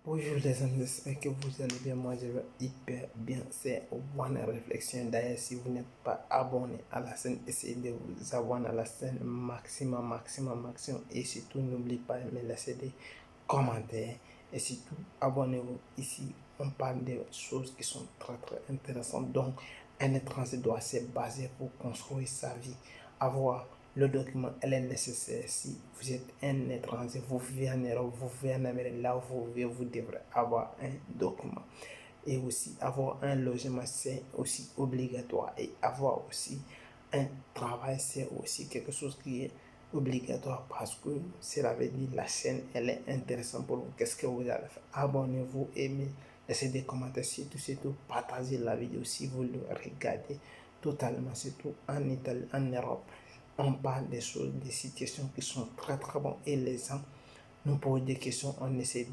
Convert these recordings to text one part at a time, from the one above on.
Bonjour les amis, j'espère que vous allez bien. Moi je vais hyper bien. C'est One Réflexion. D'ailleurs, si vous n'êtes pas abonné à la chaîne, essayez de vous abonner à la chaîne maximum. Et surtout, n'oubliez pas de me laisser des commentaires. Et surtout, abonnez-vous. Ici, on parle de choses qui sont très intéressantes. Donc, un étranger doit se baser pour construire sa vie. Avoir le document, elle est nécessaire. Si vous êtes un étranger, vous vivez en Europe, vous vivez en Amérique, là où vous vivez, vous devrez avoir un document. Et aussi avoir un logement, c'est aussi obligatoire. Et avoir aussi un travail, c'est aussi quelque chose qui est obligatoire parce que cela veut dire la chaîne, elle est intéressante pour vous. Qu'est-ce que vous allez faire? Abonnez-vous, aimez, laissez des commentaires, surtout partagez la vidéo si vous le regardez totalement, surtout en Italie, en Europe. On parle des choses, des situations qui sont très bonnes et les gens nous posent des questions, on essaie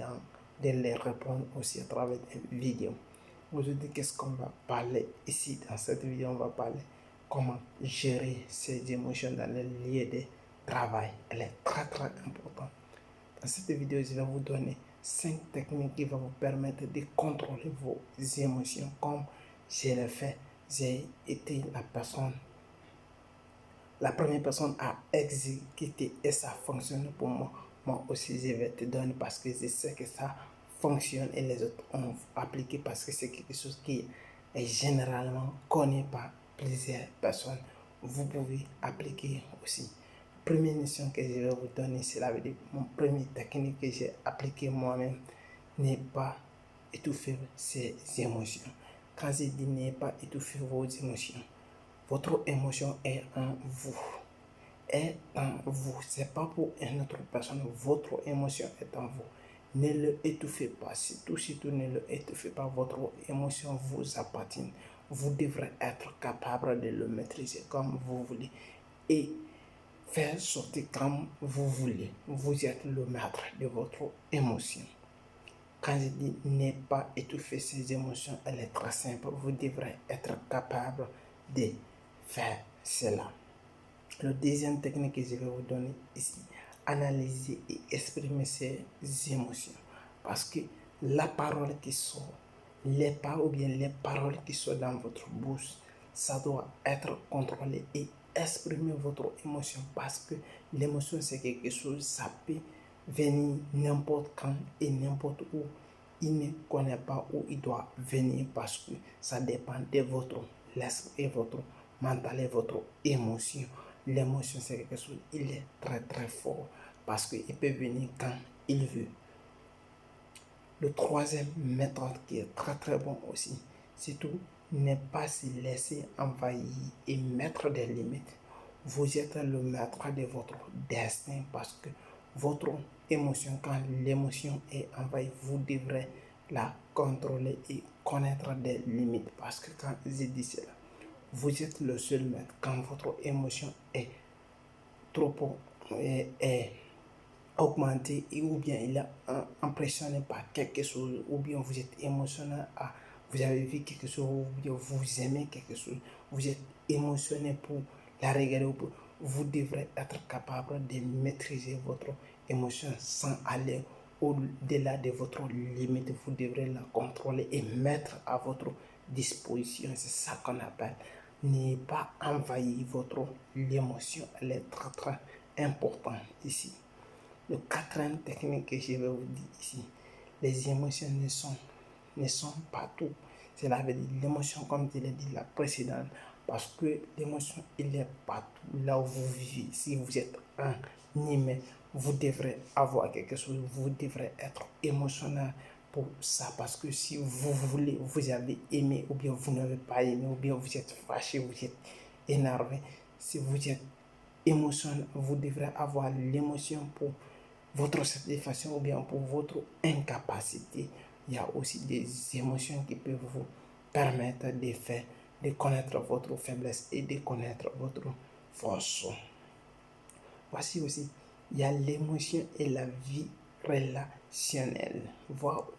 de les répondre aussi à travers des vidéos. Aujourd'hui, qu'est-ce qu'on va parler ici dans cette vidéo? On va parler comment gérer ses émotions dans le lieu de travail. Elle est très importante. Dans cette vidéo, je vais vous donner 5 techniques qui vont vous permettre de contrôler vos émotions comme je l'ai fait. J'ai été la première personne à exécuter et ça fonctionne pour moi. Moi aussi, je vais te donner parce que je sais que ça fonctionne et les autres ont appliqué parce que c'est quelque chose qui est généralement connu par plusieurs personnes. Vous pouvez appliquer aussi. Première mission que je vais vous donner, c'est la vidéo. Mon premier technique que j'ai appliqué moi-même n'est pas étouffer ses émotions. Quand je dis n'est pas étouffer vos émotions, votre émotion est en vous. Est en vous. C'est pas pour une autre personne. Votre émotion est en vous. Ne le étouffez pas. Surtout, ne le étouffez pas. Votre émotion vous appartient. Vous devrez être capable de le maîtriser comme vous voulez et faire sortir comme vous voulez. Vous êtes le maître de votre émotion. Quand je dis ne pas étouffer ses émotions, elle est très simple. Vous devrez être capable de faire cela. La deuxième technique que je vais vous donner ici, analyser et exprimer ses émotions. Parce que la parole qui sort, les paroles qui sortent dans votre bouche, ça doit être contrôlé et exprimer votre émotion. Parce que l'émotion, c'est quelque chose, ça peut venir n'importe quand et n'importe où. Il ne connaît pas où il doit venir parce que ça dépend de votre l'esprit et votre mental et votre émotion. L'émotion, c'est quelque chose, il est très fort parce qu'il peut venir quand il veut. Le troisième méthode qui est très bon aussi, c'est tout ne pas se laisser envahir et mettre des limites. Vous êtes le maître de votre destin parce que votre émotion, quand l'émotion est envahie, vous devrez la contrôler et connaître des limites. Parce que quand je dis cela, vous êtes le seul maître. Quand votre émotion est trop est augmenté ou bien il est impressionné par quelque chose ou bien vous êtes émotionné vous avez vu quelque chose ou bien vous aimez quelque chose, vous êtes émotionné pour la regarder, vous devrez être capable de maîtriser votre émotion sans aller au-delà de votre limite. Vous devrez la contrôler et mettre à votre disposition. C'est ça qu'on appelle ne pas envahir votre émotion. Elle est très importante ici. Le quatrième technique que je vais vous dire ici, les émotions ne sont pas tout. Cela veut dire l'émotion, comme je l'ai dit la précédente, parce que l'émotion, il est partout là où vous vivez. Si vous êtes un humain, vous devrez avoir quelque chose, vous devrez être émotionnel pour ça. Parce que si vous voulez, vous avez aimé, ou bien vous n'avez pas aimé, ou bien vous êtes fâché, vous êtes énervé, si vous êtes émotionnel, vous devrez avoir l'émotion pour votre satisfaction ou bien pour votre incapacité. Il y a aussi des émotions qui peuvent vous permettre de faire, de connaître votre faiblesse et de connaître votre force. Voici aussi, il y a l'émotion et la vie relationnelle.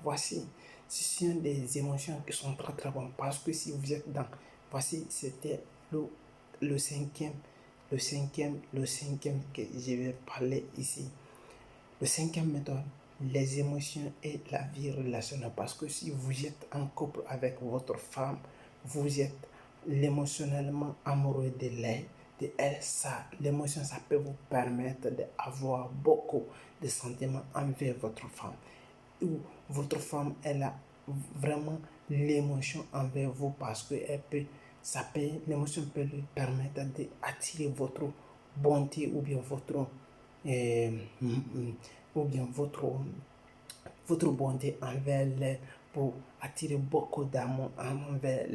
Voici, ce sont des émotions qui sont très bonnes parce que si vous êtes dans, voici, c'était le cinquième que je vais parler ici. Le cinquième méthode, les émotions et la vie relationnelle. Parce que si vous êtes en couple avec votre femme, vous êtes émotionnellement amoureux de elle, ça, l'émotion, ça peut vous permettre d'avoir beaucoup de sentiments envers votre femme. Ou votre femme, elle a vraiment l'émotion envers vous parce que l'émotion peut lui permettre d'attirer votre bonté ou bien votre bonté envers elle pour attirer beaucoup d'amour envers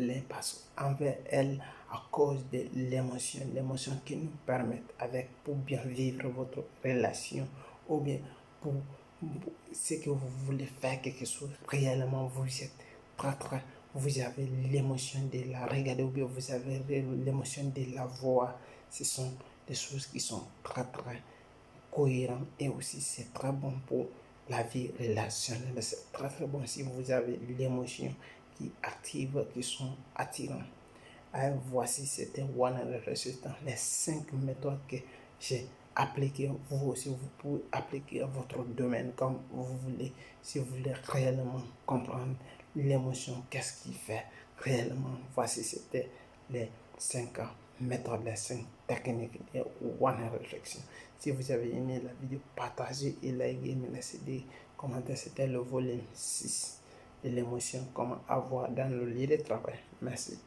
elle à cause de l'émotion qui nous permet pour bien vivre votre relation ou bien pour ce que vous voulez faire quelque chose réellement vous êtes vous avez l'émotion de la regarder ou bien vous avez l'émotion de la voir. Ce sont des choses qui sont très cohérentes et aussi c'est très bon pour la vie relationnelle. C'est très bon si vous avez l'émotion qui sont attirantes. Alors, voici, c'était One Resistant, les 5 méthodes que j'ai appliquées. Vous aussi, vous pouvez appliquer à votre domaine comme vous voulez. Si vous voulez réellement comprendre l'émotion, qu'est-ce qui fait réellement. Voici, c'était les 5 méthodes, les 5 techniques de One Reflection. Si vous avez aimé la vidéo, partagez et likez, laissez des commentaires. C'était le volume 6 de l'émotion, comment avoir dans le lieu de travail. Merci.